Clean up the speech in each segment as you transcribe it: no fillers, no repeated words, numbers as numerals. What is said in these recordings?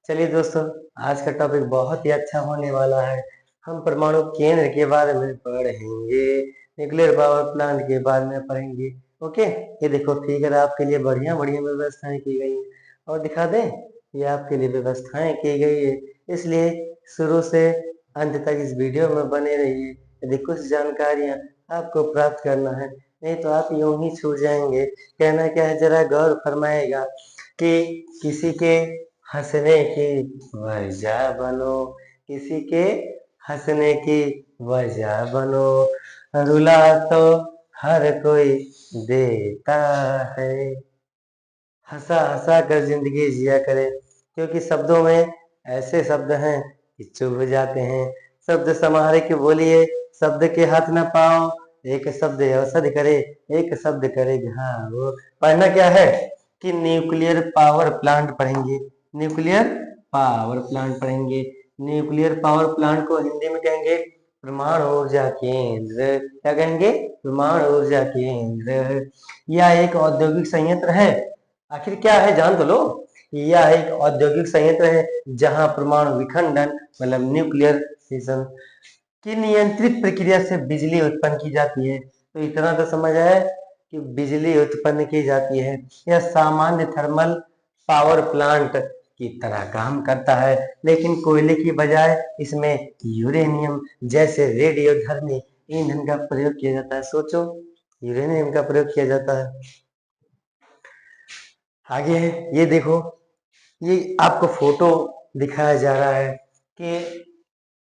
चलिए दोस्तों, आज का टॉपिक बहुत ही अच्छा होने वाला है। हम परमाणु केंद्र के बारे में पढ़ेंगे, न्यूक्लियर पावर प्लांट के बारे में पढ़ेंगे। ओके, ये देखो फिगर आपके लिए बढ़िया बढ़िया व्यवस्थाएं की गई हैं। और दिखा दें, ये आपके लिए व्यवस्थाएं की गई है, इसलिए शुरू से अंत तक इस वीडियो में बने रहिए। यदि कुछ जानकारियां आपको प्राप्त करना है, नहीं तो आप यूं ही छूट जाएंगे। कहना क्या है, जरा गौर फरमाएगा कि किसी के हंसने की वजह बनो, किसी के हंसने की वजह बनो, रुला तो हर कोई देता है, हंसा हंसा कर जिंदगी जिया करें। क्योंकि शब्दों में ऐसे शब्द हैं कि चुभ जाते हैं। शब्द संभाले के बोलिए, शब्द के हाथ न पाओ, एक शब्द औषधि करे, एक शब्द करे घाव। पढ़ना क्या है कि न्यूक्लियर पावर प्लांट पढ़ेंगे, न्यूक्लियर पावर प्लांट पढ़ेंगे। न्यूक्लियर पावर प्लांट को हिंदी में कहेंगे परमाणु ऊर्जा केंद्र। क्या कहेंगे? परमाणु ऊर्जा केंद्र। यह एक औद्योगिक संयंत्र है। आखिर क्या है जान तो लो। यह एक औद्योगिक संयंत्र है जहां परमाणु विखंडन मतलब न्यूक्लियर फिशन की नियंत्रित प्रक्रिया से बिजली उत्पन्न की जाती है। तो इतना तो समझ आया कि बिजली उत्पन्न की जाती है। यह सामान्य थर्मल पावर प्लांट की तरह काम करता है, लेकिन कोयले की बजाय इसमें यूरेनियम जैसे रेडियोधर्मी ईंधन का प्रयोग किया जाता है। सोचो, यूरेनियम का प्रयोग किया जाता है। आगे है, ये देखो, ये आपको फोटो दिखाया जा रहा है कि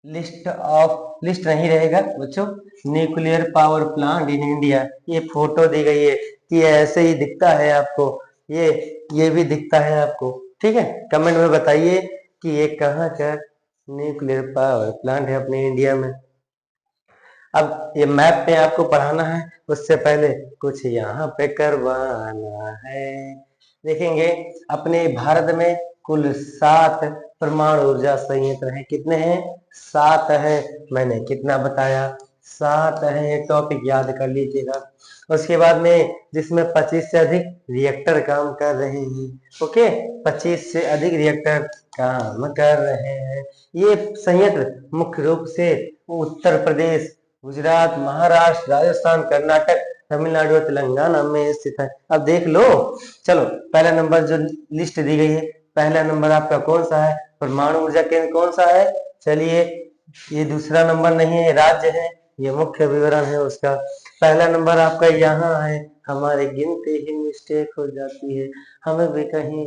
लिस्ट नहीं रहेगा बच्चों, nuclear power plant in India. ये फोटो दी गई है कि ऐसे ही दिखता है आपको, ये भी दिखता है आपको। ठीक है, कमेंट में बताइए कि ये कहाँ का न्यूक्लियर पावर प्लांट है अपने इंडिया में। अब ये मैप पे आपको पढ़ाना है, उससे पहले कुछ यहाँ पे करवाना है। देखेंगे, अपने भारत में कुल 7 परमाणु ऊर्जा संयंत्र हैं। कितने हैं? 7 है। मैंने कितना बताया? 7 है। टॉपिक याद कर लीजिएगा। उसके बाद में जिसमें 25 से अधिक रिएक्टर काम कर रहे हैं। ओके, 25 से अधिक रिएक्टर काम कर रहे हैं। ये संयंत्र मुख्य रूप से उत्तर प्रदेश, गुजरात, महाराष्ट्र, राजस्थान, कर्नाटक, तमिलनाडु और तेलंगाना में स्थित है। अब देख लो, चलो पहला नंबर जो लिस्ट दी गई है, पहला नंबर आपका कौन सा है? परमाणु ऊर्जा केंद्र कौन सा है? चलिए, ये दूसरा नंबर नहीं है, राज्य है, ये मुख्य विवरण है उसका। पहला नंबर आपका यहाँ है। हमारी गिनती ही मिस्टेक हो जाती है, हमें भी कहीं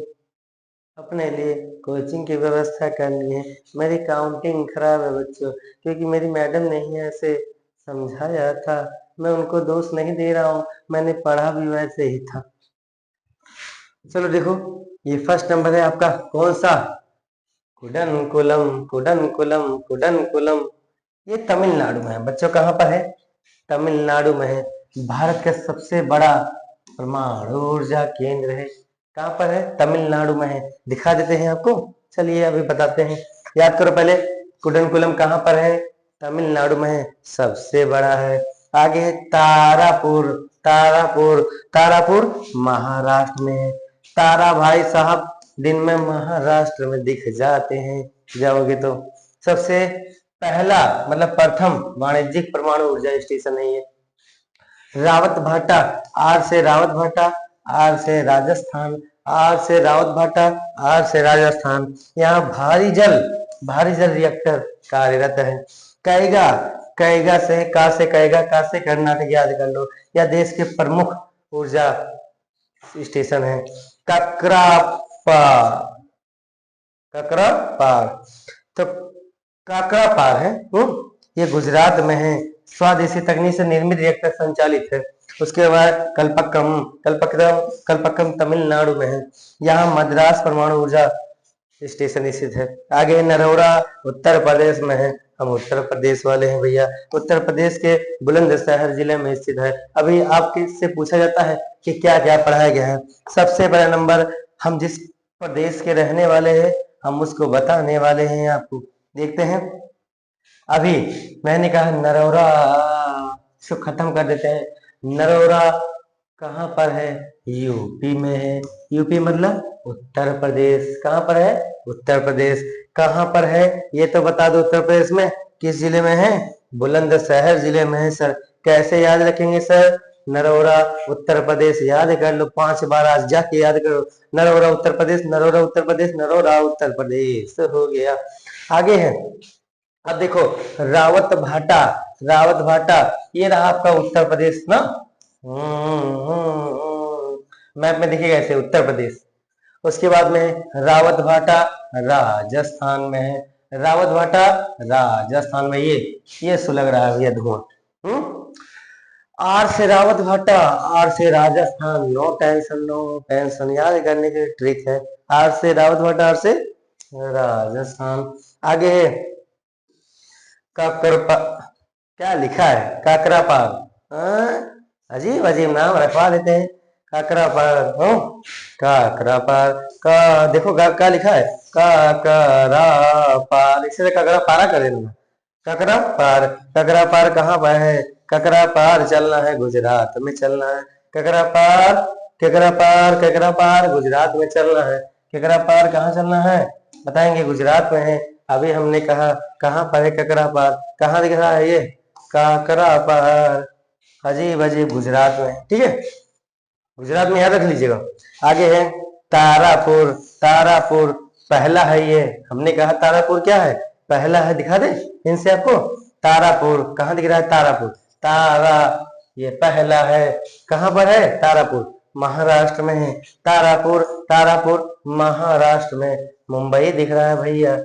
अपने लिए कोचिंग की व्यवस्था करनी है। मेरी काउंटिंग खराब है बच्चों, क्योंकि मेरी मैडम ने ही ऐसे समझाया था। मैं उनको दोष नहीं दे रहा हूँ, मैंने पढ़ा भी वैसे ही था। चलो देखो, ये फर्स्ट नंबर है आपका कौन सा? कुडनकुलम, कुडनकुलम, कुडनकुलम। ये तमिलनाडु में है बच्चों। कहाँ पर है? तमिलनाडु में है। भारत का सबसे बड़ा परमाणु ऊर्जा केंद्र है। कहाँ पर है? तमिलनाडु में है। दिखा देते हैं आपको। चलिए अभी बताते हैं, याद करो पहले। कुडनकुलम कहाँ पर है? तमिलनाडु में है, सबसे बड़ा है। आगे है तारापुर, तारापुर, तारापुर महाराष्ट्र में है। तारा भाई साहब दिन में महाराष्ट्र में दिख जाते हैं, जाओगे तो। सबसे पहला मतलब प्रथम वाणिज्यिक परमाणु ऊर्जा स्टेशन है ये। रावत भाटा, आर से रावत भाटा, आर से राजस्थान, आर से रावत भाटा, आर से राजस्थान। यहाँ भारी जल रिएक्टर कार्यरत है। कैगा, कैगा से का से कैगा, का से कर्नाटक, याद कर लो। यह देश के प्रमुख ऊर्जा स्टेशन है। ककरापा, ककरापार, तो काकरापार है वो, ये गुजरात में है। स्वदेशी तकनीक से निर्मित रिएक्टर संचालित है। उसके बाद कल्पक्कम, कल्पक्कम, कल्पक्कम तमिलनाडु में है। यहाँ मद्रास परमाणु ऊर्जा स्टेशन स्थित है। आगे नरोरा उत्तर प्रदेश में है। हम उत्तर प्रदेश वाले हैं भैया। उत्तर प्रदेश के बुलंदशहर जिले में स्थित है। अभी आपके से पूछा जाता है कि क्या क्या पढ़ाया गया है। सबसे पहला नंबर, हम जिस प्रदेश के रहने वाले हैं हम उसको बताने वाले हैं आपको। देखते हैं, अभी मैंने कहा नरोरा, इसको खत्म कर देते हैं। नरोरा कहाँ पर है? यूपी में है। यूपी मतलब उत्तर प्रदेश। कहाँ पर है? उत्तर प्रदेश। कहाँ पर है ये तो बता दो, उत्तर प्रदेश में किस जिले में है? बुलंदशहर जिले में है सर। कैसे याद रखेंगे सर? नरोरा उत्तर प्रदेश याद कर लो, 5 बार आज जाके याद करो। नरोरा उत्तर प्रदेश, नरोरा उत्तर प्रदेश, नरोरा उत्तर प्रदेश हो गया। आगे है, अब देखो रावत भाटा, रावत भाटा ये रहा आपका उत्तर प्रदेश ना। मैप में दिखेगा ऐसे उत्तर प्रदेश। उसके बाद में रावत भाटा राजस्थान में है, रावत भाटा राजस्थान में। ये सुलग रहा है भैया धुआं। आर से रावत भाटा, आर से Rajasthan, no tension no tension, याद करने की ट्रिक है। आर से रावत भाटा, आर से राजस्थान। आगे है काकरपा, क्या लिखा है? काकरापार। अजीब अजीब नाम रखवा देते हैं। काकरापार हो, काकरापार का देखो का लिखा है काकरापार, इसे ककरा पारा कर देना। ककरा पार, ककरा पार कहाँ पर है? ककरा पार चलना है गुजरात में चलना है। ककरा पार, ककरा पार, ककरा पार गुजरात में चलना है। ककरा पार कहाँ चलना है बताएंगे? गुजरात में है। अभी हमने कहा कहाँ पर है ककरा पार, कहाँ दिख रहा है ये? काकरा पार, अजीब अजीब गुजरात में, ठीक है, गुजरात में याद रख लीजिएगा। आगे है तारापुर, तारापुर पहला है ये, हमने कहा तारापुर क्या है? पहला है, दिखा दे इनसे आपको। तारापुर कहाँ दिख रहा है? तारापुर, तारा ये पहला है। कहाँ पर है? तारापुर महाराष्ट्र में है। तारापुर, तारापुर महाराष्ट्र में, मुंबई दिख रहा है भैया,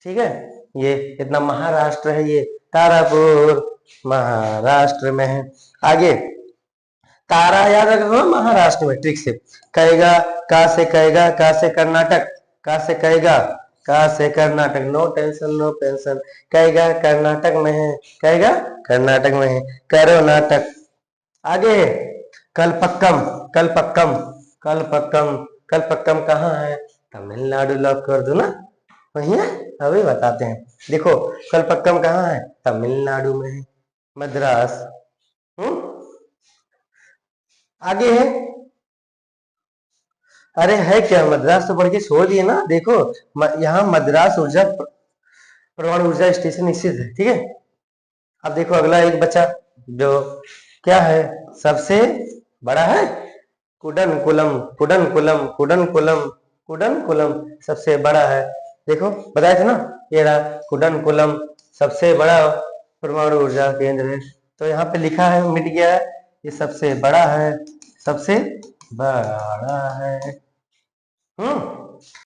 ठीक है, ये इतना महाराष्ट्र है ये। तारापुर महाराष्ट्र में है। आगे तारा याद रखना महाराष्ट्र में, ट्रिक से। कहेगा का से, कहेगा का से कर्नाटक, का से कहेगा, का से Karnataka, no tension no tension. कहेगा कर्नाटक में है, कहेगा कर्नाटक में है, करो नाटक। आगे कलपक्कम, कलपक्कम, कलपक्कम, कलपक्कम कहाँ है? तमिलनाडु लॉक कर दो ना, वही है, अभी बताते हैं। देखो कलपक्कम कहाँ है? तमिलनाडु में है, मद्रास। आगे है, अरे है क्या? मद्रास तो पढ़ के छोड़ दिए ना। देखो यहाँ मद्रास ऊर्जा परमाणु ऊर्जा स्टेशन स्थित है, ठीक है। अब देखो अगला एक बच्चा जो क्या है? सबसे बड़ा है कुडनकुलम, कुडनकुलम, कुडनकुलम, कुडनकुलम सबसे बड़ा है। देखो बताया था ना, ये रहा कुडनकुलम सबसे बड़ा परमाणु ऊर्जा केंद्र है। तो यहाँ पे लिखा है, मिट गया है, ये सबसे बड़ा है, सबसे बड़ा है।